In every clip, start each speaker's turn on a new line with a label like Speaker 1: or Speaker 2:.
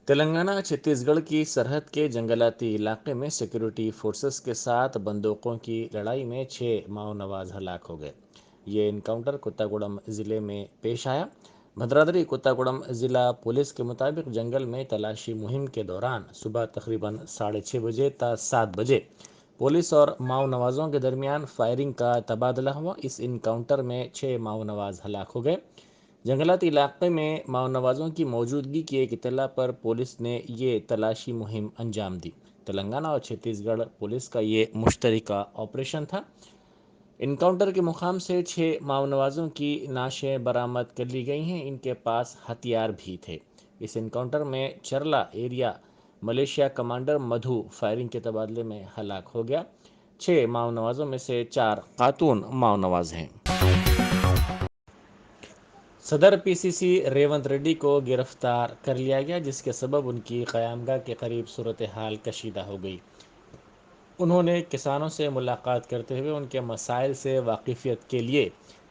Speaker 1: تلنگانہ چھتیس گڑھ کی سرحد کے جنگلاتی علاقے میں سیکورٹی فورسز کے ساتھ بندوقوں کی لڑائی میں 6 ماؤ نواز ہلاک ہو گئے۔ یہ انکاؤنٹر کتاگوڑم ضلع میں پیش آیا۔ بھدرادری کتاگوڑم ضلع پولیس کے مطابق جنگل میں تلاشی مہم کے دوران صبح تقریباً 6:30 بجے تا 7 بجے پولیس اور ماؤ نوازوں کے درمیان فائرنگ کا تبادلہ ہوا۔ اس انکاؤنٹر میں 6 ماؤ نواز ہلاک ہو گئے۔ جنگلاتی علاقے میں ماؤ نوازوں کی موجودگی کی ایک اطلاع پر پولیس نے یہ تلاشی مہم انجام دی۔ تلنگانہ اور چھتیس گڑھ پولیس کا یہ مشترکہ آپریشن تھا۔ انکاؤنٹر کے مقام سے 6 ماؤ نوازوں کی نعشیں برآمد کر لی گئی ہیں۔ ان کے پاس ہتھیار بھی تھے۔ اس انکاؤنٹر میں چرلا ایریا ملیشیا کمانڈر مدھو فائرنگ کے تبادلے میں ہلاک ہو گیا۔ 6 ماؤ نوازوں میں سے 4 خاتون ماؤ نواز ہیں۔ صدر پی سی سی ریونت ریڈی کو گرفتار کر لیا گیا، جس کے سبب ان کی قیامگاہ کے قریب صورتحال کشیدہ ہو گئی۔ انہوں نے کسانوں سے ملاقات کرتے ہوئے ان کے مسائل سے واقفیت کے لیے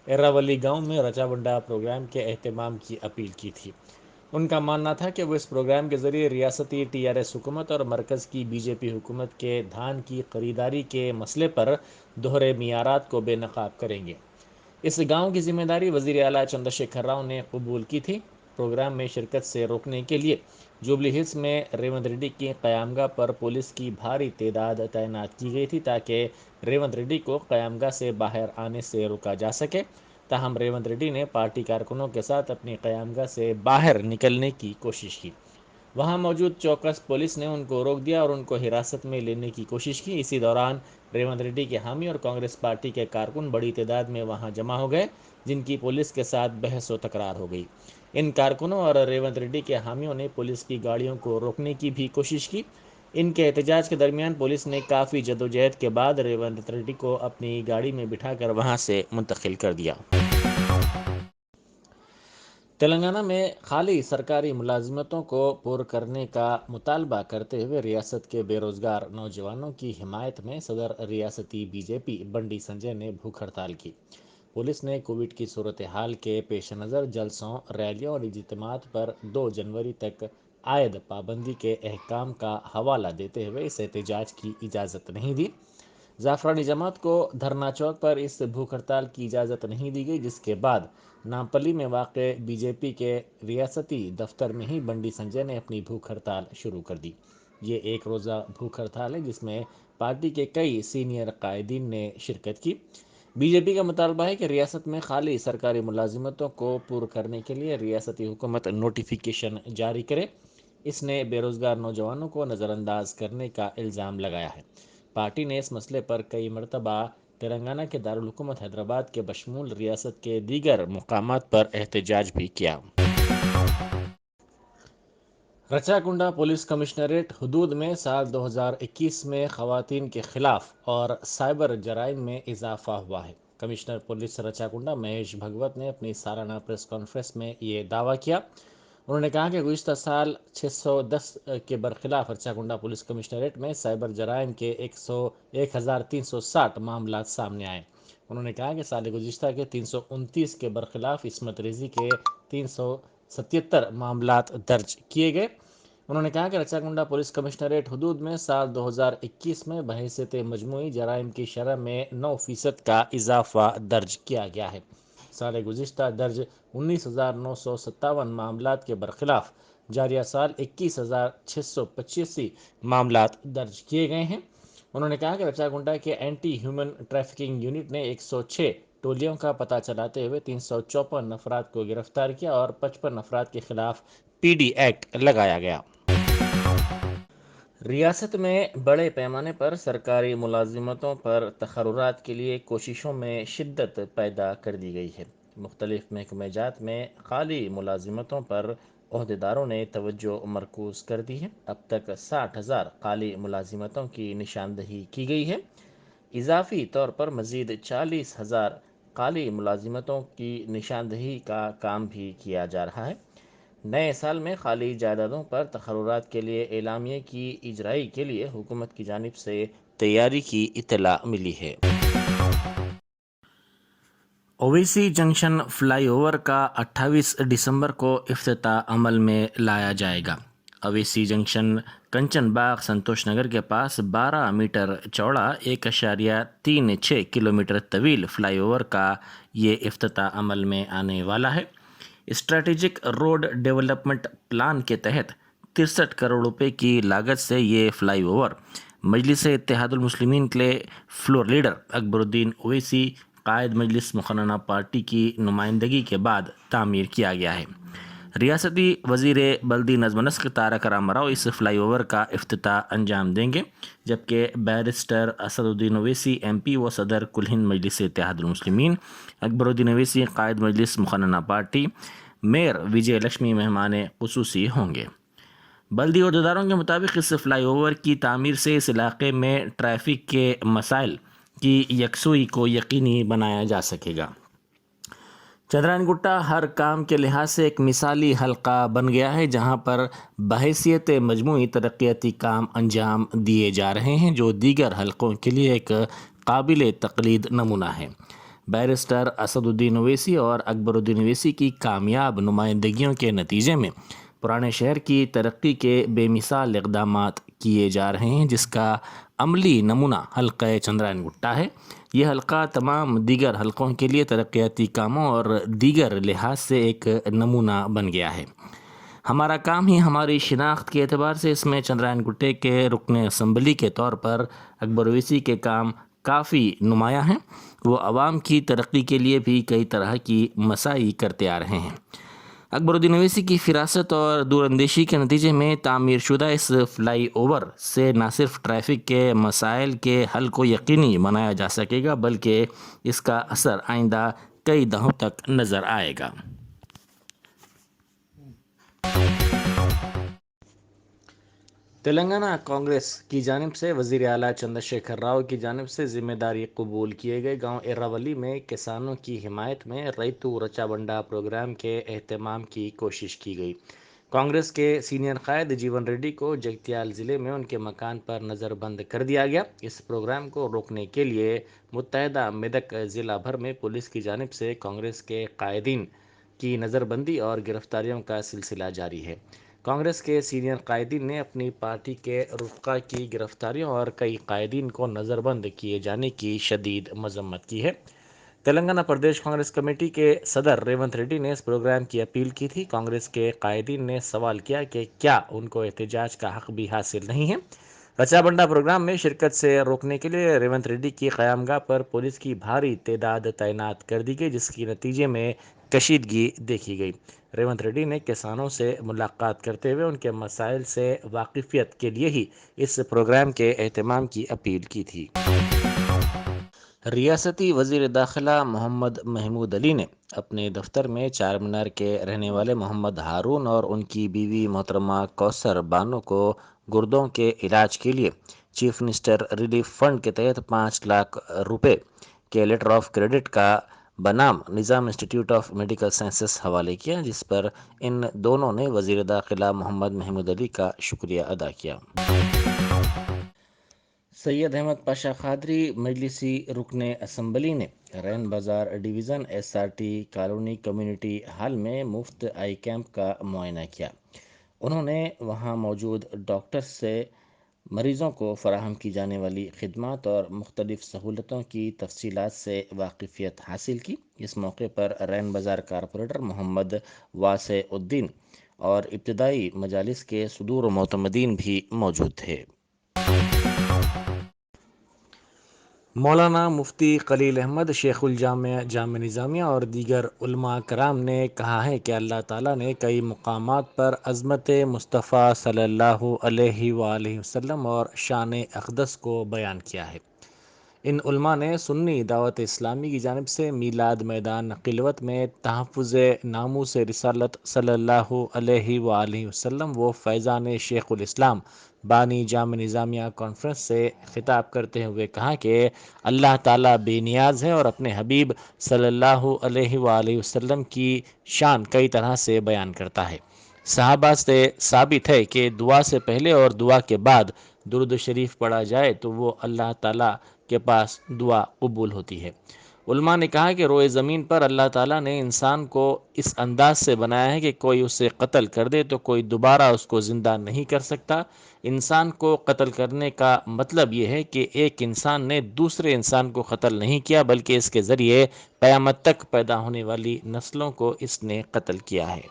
Speaker 1: ایراولی گاؤں میں رچا بنڈا پروگرام کے اہتمام کی اپیل کی تھی۔ ان کا ماننا تھا کہ وہ اس پروگرام کے ذریعے ریاستی ٹی آر ایس حکومت اور مرکز کی بی جے پی حکومت کے دھان کی خریداری کے مسئلے پر دوہرے معیارات کو بے نقاب کریں گے۔ اس گاؤں کی ذمہ داری وزیر اعلیٰ چندر شیکھر راؤ نے قبول کی تھی۔ پروگرام میں شرکت سے روکنے کے لیے جوبلی ہلز میں ریونت ریڈی کی قیامگاہ پر پولیس کی بھاری تعداد تعینات کی گئی تھی تاکہ ریونت ریڈی کو قیامگاہ سے باہر آنے سے روکا جا سکے۔ تاہم ریونت ریڈی نے پارٹی کارکنوں کے ساتھ اپنی قیامگاہ سے باہر نکلنے کی کوشش کی۔ وہاں موجود چوکس پولیس نے ان کو روک دیا اور ان کو حراست میں لینے کی کوشش کی۔ اسی دوران ریونت ریڈی کے حامی اور کانگریس پارٹی کے کارکن بڑی تعداد میں وہاں جمع ہو گئے، جن کی پولیس کے ساتھ بحث و تکرار ہو گئی۔ ان کارکنوں اور ریونت ریڈی کے حامیوں نے پولیس کی گاڑیوں کو روکنے کی بھی کوشش کی۔ ان کے احتجاج کے درمیان پولیس نے کافی جدوجہد کے بعد ریونت ریڈی کو اپنی گاڑی میں بٹھا کر وہاں سے منتقل کر دیا۔ تلنگانہ میں خالی سرکاری ملازمتوں کو پر کرنے کا مطالبہ کرتے ہوئے ریاست کے بے روزگار نوجوانوں کی حمایت میں صدر ریاستی بی جے پی بنڈی سنجے نے بھوک ہڑتال کی۔ پولیس نے کووڈ کی صورتحال کے پیش نظر جلسوں، ریلیوں اور اجتماعات پر 2 جنوری تک عائد پابندی کے احکام کا حوالہ دیتے ہوئے اس احتجاج کی اجازت نہیں دی۔ زعفرانی جماعت کو دھرنا چوک پر اس بھوک ہڑتال کی اجازت نہیں دی گئی، جس کے بعد نامپلی میں واقع بی جے پی کے ریاستی دفتر میں ہی بنڈی سنجے نے اپنی بھوک ہڑتال شروع کر دی۔ یہ ایک روزہ بھوک ہڑتال ہے جس میں پارٹی کے کئی سینئر قائدین نے شرکت کی۔ بی جے پی کا مطالبہ ہے کہ ریاست میں خالی سرکاری ملازمتوں کو پر کرنے کے لیے ریاستی حکومت نوٹیفیکیشن جاری کرے۔ اس نے بے روزگار نوجوانوں کو نظر انداز کرنے کا الزام لگایا ہے۔ پارٹی نے اس مسئلے پر کئی مرتبہ تلنگانہ کے دارالحکومت حیدرآباد کے بشمول ریاست کے دیگر مقامات پر احتجاج بھی کیا۔ رچاکنڈا پولیس کمشنریٹ حدود میں سال 2021 میں خواتین کے خلاف اور سائبر جرائم میں اضافہ ہوا ہے۔ کمشنر پولیس رچاکنڈا مہیش بھگوت نے اپنی سالانہ پریس کانفرنس میں یہ دعویٰ کیا۔ انہوں نے کہا کہ گزشتہ سال 610 کے برخلاف رچاکنڈا پولیس کمشنریٹ میں سائبر جرائم کے 1360 معاملات سامنے آئے۔ انہوں نے کہا کہ سال گزشتہ کے 329 کے برخلاف عصمت ریزی کے 377 معاملات درج کیے گئے۔ انہوں نے کہا کہ رچاکنڈا پولیس کمشنریٹ حدود میں سال 2021 میں بحیثیت مجموعی جرائم کی شرح میں 9% کا اضافہ درج کیا گیا ہے۔ سال گزشتہ درج 19,957 معاملات کے برخلاف جاریہ سال 21,685 معاملات درج کیے گئے ہیں۔ انہوں نے کہا کہ رچاکنڈا کے اینٹی ہیومن ٹریفکنگ یونٹ نے 106 ٹولیوں کا پتہ چلاتے ہوئے 354 افراد کو گرفتار کیا اور 55 افراد کے خلاف پی ڈی ایکٹ لگایا گیا۔ ریاست میں بڑے پیمانے پر سرکاری ملازمتوں پر تقررات کے لیے کوششوں میں شدت پیدا کر دی گئی ہے۔ مختلف محکمہ جات میں خالی ملازمتوں پر عہدیداروں نے توجہ مرکوز کر دی ہے۔ اب تک 60,000 خالی ملازمتوں کی نشاندہی کی گئی ہے۔ اضافی طور پر مزید 40,000 خالی ملازمتوں کی نشاندہی کا کام بھی کیا جا رہا ہے۔ نئے سال میں خالی جائیدادوں پر تقررات کے لیے اعلامیے کی اجرائی کے لیے حکومت کی جانب سے تیاری کی اطلاع ملی ہے۔ اویسی جنکشن فلائی اوور کا 28 دسمبر کو افتتاح عمل میں لایا جائے گا۔ اویسی جنکشن کنچن باغ سنتوش نگر کے پاس 12 میٹر چوڑا 1.36 کلومیٹر طویل فلائی اوور کا یہ افتتاح عمل میں آنے والا ہے۔ اسٹریٹجک روڈ ڈیولپمنٹ پلان کے تحت 63 کروڑ روپے کی لاگت سے یہ فلائی اوور مجلس اتحاد المسلمین کے فلور لیڈر اکبر الدین اویسی قائد مجلس مقننہ پارٹی کی نمائندگی کے بعد تعمیر کیا گیا ہے۔ ریاستی وزیر بلدی نظم و نسق تارک راما راؤ اس فلائی اوور کا افتتاح انجام دیں گے، جبکہ بیرسٹر اسد الدین اویسی ایم پی و صدر کل ہند مجلس اتحاد المسلمین، اکبر الدین اویسی قائد مجلس مقننہ پارٹی، میئر وجے لکشمی مہمان خصوصی ہوں گے۔ بلدی عہدیداروں کے مطابق اس فلائی اوور کی تعمیر سے اس علاقے میں ٹریفک کے مسائل کی یکسوئی کو یقینی بنایا جا سکے گا۔ چندرائن گٹا ہر کام کے لحاظ سے ایک مثالی حلقہ بن گیا ہے، جہاں پر بحیثیت مجموعی ترقیاتی کام انجام دیے جا رہے ہیں جو دیگر حلقوں کے لیے ایک قابل تقلید نمونہ ہے۔ بیرسٹر اسد الدین اویسی اور اکبر الدین اویسی کی کامیاب نمائندگیوں کے نتیجے میں پرانے شہر کی ترقی کے بے مثال اقدامات کیے جا رہے ہیں، جس کا عملی نمونہ حلقہ چندرائن گٹا ہے۔ یہ حلقہ تمام دیگر حلقوں کے لیے ترقیاتی کاموں اور دیگر لحاظ سے ایک نمونہ بن گیا ہے۔ ہمارا کام ہی ہماری شناخت کے اعتبار سے اس میں چندرائن گٹے کے رکن اسمبلی کے طور پر اکبر اویسی کے کام کافی نمایاں ہیں۔ وہ عوام کی ترقی کے لیے بھی کئی طرح کی مساعی کرتے آ رہے ہیں۔ اکبر الدین اویسی کی فراست اور دور اندیشی کے نتیجے میں تعمیر شدہ اس فلائی اوور سے نہ صرف ٹریفک کے مسائل کے حل کو یقینی بنایا جا سکے گا، بلکہ اس کا اثر آئندہ کئی دہوں تک نظر آئے گا۔ تلنگانہ کانگریس کی جانب سے وزیر اعلیٰ چندر شیکھر راؤ کی جانب سے ذمہ داری قبول کیے گئے گاؤں ایراولی میں کسانوں کی حمایت میں ریتو رچا بنڈا پروگرام کے اہتمام کی کوشش کی گئی۔ کانگریس کے سینئر قائد جیون ریڈی کو جگتیال ضلع میں ان کے مکان پر نظر بند کر دیا گیا۔ اس پروگرام کو روکنے کے لیے متحدہ میدک ضلع بھر میں پولیس کی جانب سے کانگریس کے قائدین کی نظر بندی اور گرفتاریوں کا سلسلہ جاری ہے۔ کانگریس کے سینئر قائدین نے اپنی پارٹی کے رفقا کی گرفتاریوں اور کئی قائدین کو نظر بند کیے جانے کی شدید مذمت کی ہے۔ تلنگانہ پردیش کانگریس کمیٹی کے صدر ریونت ریڈی نے اس پروگرام کی اپیل کی تھی۔ کانگریس کے قائدین نے سوال کیا کہ کیا ان کو احتجاج کا حق بھی حاصل نہیں ہے؟ رچا بنڈا پروگرام میں شرکت سے روکنے کے لیے ریونت ریڈی کی قیام گاہ پر پولیس کی بھاری تعداد تعینات کر دی گئی، جس کے نتیجے میں کشیدگی دیکھی گئی۔ ریونت ریڈی نے کسانوں سے ملاقات کرتے ہوئے ان کے مسائل سے واقفیت کے لیے ہی اس پروگرام کے اہتمام کی اپیل کی تھی۔ ریاستی وزیر داخلہ محمد محمود علی نے اپنے دفتر میں چار مینار کے رہنے والے محمد ہارون اور ان کی بیوی محترمہ کوثر بانو کو گردوں کے علاج کے لیے چیف منسٹر ریلیف فنڈ کے تحت 5 لاکھ روپے کے لیٹر آف کریڈٹ کا بنام نظام انسٹی ٹیوٹ آف میڈیکل سائنسز حوالے کیا، جس پر ان دونوں نے وزیر داخلہ محمد محمود علی کا شکریہ ادا کیا۔ سید احمد پاشا قادری مجلسی رکن اسمبلی نے رین بازار division S R T colony community hall میں مفت آئی کیمپ کا معائنہ کیا۔ انہوں نے وہاں موجود ڈاکٹرز سے مریضوں کو فراہم کی جانے والی خدمات اور مختلف سہولتوں کی تفصیلات سے واقفیت حاصل کی۔ اس موقع پر رین بازار کارپوریٹر محمد واسع الدین اور ابتدائی مجالس کے صدور و معتمدین بھی موجود تھے۔ مولانا مفتی خلیل احمد شیخ الجامع جامع نظامیہ اور دیگر علماء کرام نے کہا ہے کہ اللہ تعالیٰ نے کئی مقامات پر عظمت مصطفیٰ صلی اللہ علیہ وآلہ وسلم اور شان اقدس کو بیان کیا ہے۔ ان علماء نے سنی دعوت اسلامی کی جانب سے میلاد میدان خلوت میں تحفظ ناموس رسالت صلی اللہ علیہ وآلہ وسلم و فیضان شیخ الاسلام بانی جامع نظامیہ کانفرنس سے خطاب کرتے ہوئے کہا کہ اللہ تعالیٰ بے نیاز ہے اور اپنے حبیب صلی اللہ علیہ وآلہ وسلم کی شان کئی طرح سے بیان کرتا ہے۔ صحابہ سے ثابت ہے کہ دعا سے پہلے اور دعا کے بعد درود شریف پڑھا جائے تو وہ اللہ تعالیٰ کے پاس دعا قبول ہوتی ہے۔ علماء نے کہا کہ روئے زمین پر اللہ تعالیٰ نے انسان کو اس انداز سے بنایا ہے کہ کوئی اسے قتل کر دے تو کوئی دوبارہ اس کو زندہ نہیں کر سکتا۔ انسان کو قتل کرنے کا مطلب یہ ہے کہ ایک انسان نے دوسرے انسان کو قتل نہیں کیا، بلکہ اس کے ذریعے قیامت تک پیدا ہونے والی نسلوں کو اس نے قتل کیا ہے۔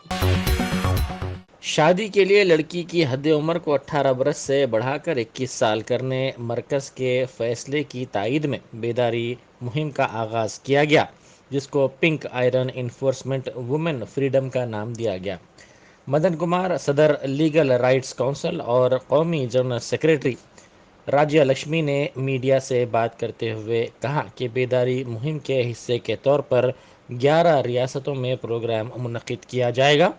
Speaker 1: شادی کے لیے لڑکی کی حد عمر کو 18 برس سے بڑھا کر 21 سال کرنے مرکز کے فیصلے کی تائید میں بیداری مہم کا آغاز کیا گیا، جس کو pink iron enforcement women freedom کا نام دیا گیا۔ مدن کمار، صدر لیگل رائٹس کونسل اور قومی جنرل سیکریٹری راجیہ لکشمی نے میڈیا سے بات کرتے ہوئے کہا کہ بیداری مہم کے حصے کے طور پر 11 ریاستوں میں پروگرام منعقد کیا جائے گا۔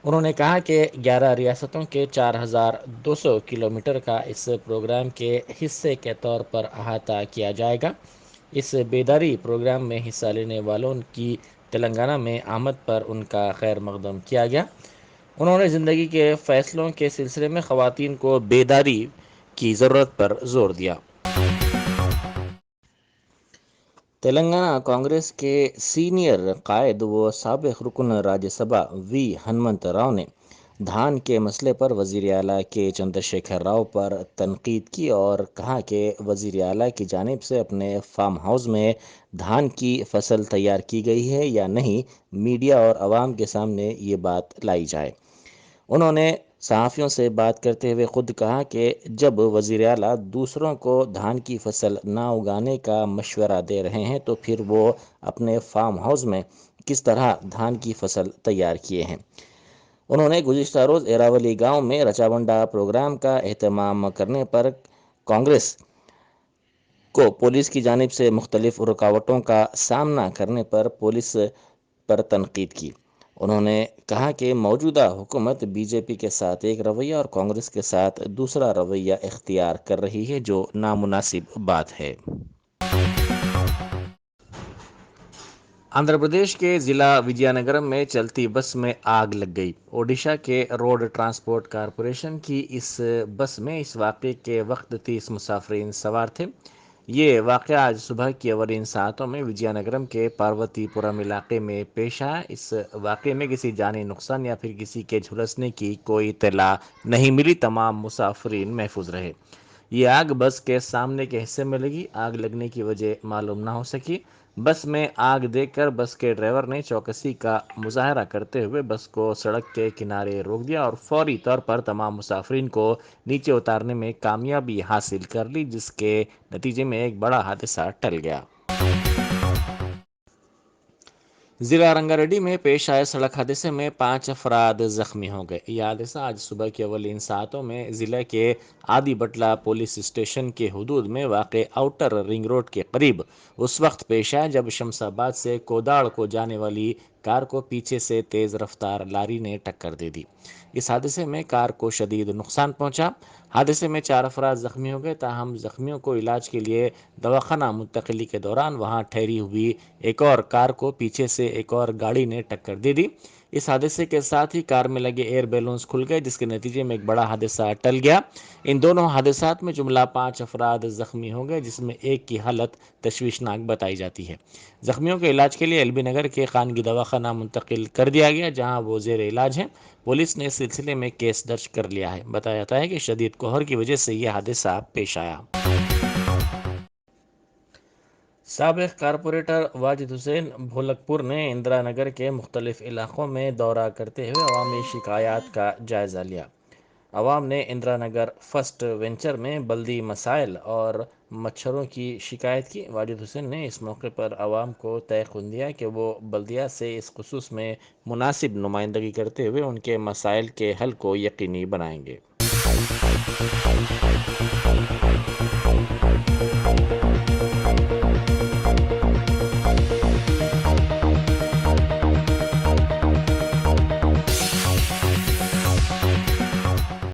Speaker 1: انہوں نے کہا کہ 11 ریاستوں کے 4200 کلومیٹر کا اس پروگرام کے حصے کے طور پر احاطہ کیا جائے گا۔ اس بیداری پروگرام میں حصہ لینے والوں کی تلنگانہ میں آمد پر ان کا خیر مقدم کیا گیا۔ انہوں نے زندگی کے فیصلوں کے سلسلے میں خواتین کو بیداری کی ضرورت پر زور دیا۔ تلنگانہ کانگریس کے سینئر قائد و سابق رکن راجیہ سبھا وی ہنمنت راؤ نے دھان کے مسئلے پر وزیر اعلیٰ کے چندر شیکھر راؤ پر تنقید کی اور کہا کہ وزیر اعلیٰ کی جانب سے اپنے فارم ہاؤس میں دھان کی فصل تیار کی گئی ہے یا نہیں، میڈیا اور عوام کے سامنے یہ بات لائی جائے۔ انہوں نے صحافیوں سے بات کرتے ہوئے خود کہا کہ جب وزیر اعلیٰ دوسروں کو دھان کی فصل نہ اگانے کا مشورہ دے رہے ہیں تو پھر وہ اپنے فارم ہاؤس میں کس طرح دھان کی فصل تیار کیے ہیں۔ انہوں نے گزشتہ روز ایراولی گاؤں میں رچاونڈا پروگرام کا اہتمام کرنے پر کانگریس کو پولیس کی جانب سے مختلف رکاوٹوں کا سامنا کرنے پر پولیس پر تنقید کی۔ انہوں نے کہا کہ موجودہ حکومت بی جے پی کے ساتھ ایک رویہ اور کانگریس کے ساتھ دوسرا رویہ اختیار کر رہی ہے، جو نامناسب بات ہے۔ آندھرا پردیش کے ضلع وجے نگرم میں چلتی بس میں آگ لگ گئی۔ اوڈیشہ کے روڈ ٹرانسپورٹ کارپوریشن کی اس بس میں اس واقعے کے وقت 30 مسافرین سوار تھے۔ یہ واقعہ آج صبح کی اولین ساعتوں میں وجے نگرم کے پاروتی پورم علاقے میں پیش آیا۔ اس واقعے میں کسی جانی نقصان یا پھر کسی کے جھلسنے کی کوئی اطلاع نہیں ملی۔ تمام مسافرین محفوظ رہے۔ یہ آگ بس کے سامنے کے حصے میں لگی۔ آگ لگنے کی وجہ معلوم نہ ہو سکی۔ بس میں آگ دیکھ کر بس کے ڈرائیور نے چوکسی کا مظاہرہ کرتے ہوئے بس کو سڑک کے کنارے روک دیا اور فوری طور پر تمام مسافرین کو نیچے اتارنے میں کامیابی حاصل کر لی، جس کے نتیجے میں ایک بڑا حادثہ ٹل گیا۔ ضلع رنگا ریڈی میں پیش آئے سڑک حادثے میں 5 افراد زخمی ہو گئے۔ یہ حادثہ آج صبح کی اولین ساعتوں میں ضلع کے آدی بٹلہ پولیس اسٹیشن کے حدود میں واقع آؤٹر رنگ روڈ کے قریب اس وقت پیش آیا جب شمس آباد سے کوداڑ کو جانے والی کار کو پیچھے سے تیز رفتار لاری نے ٹکر دے دی۔ اس حادثے میں کار کو شدید نقصان پہنچا۔ حادثے میں 4 افراد زخمی ہو گئے، تاہم زخمیوں کو علاج کے لیے دواخانہ منتقلی کے دوران وہاں ٹھہری ہوئی ایک اور کار کو پیچھے سے ایک اور گاڑی نے ٹکر دے دی۔ اس حادثے کے ساتھ ہی کار میں لگے ایئر بیلونز کھل گئے، جس کے نتیجے میں ایک بڑا حادثہ ٹل گیا۔ ان دونوں حادثات میں جملہ 5 افراد زخمی ہو گئے، جس میں ایک کی حالت تشویشناک بتائی جاتی ہے۔ زخمیوں کے علاج کے لیے ایل بی نگر کے خانگی دواخانہ منتقل کر دیا گیا، جہاں وہ زیر علاج ہیں۔ پولیس نے اس سلسلے میں کیس درج کر لیا ہے۔ بتایا جاتا ہے کہ شدید کوہر کی وجہ سے یہ حادثہ پیش آیا۔ سابق کارپوریٹر واجد حسین بھولک پور نے اندرا نگر کے مختلف علاقوں میں دورہ کرتے ہوئے عوامی شکایات کا جائزہ لیا۔ عوام نے اندرا نگر فرسٹ وینچر میں بلدی مسائل اور مچھروں کی شکایت کی۔ واجد حسین نے اس موقع پر عوام کو تیقن دیا کہ وہ بلدیہ سے اس خصوص میں مناسب نمائندگی کرتے ہوئے ان کے مسائل کے حل کو یقینی بنائیں گے۔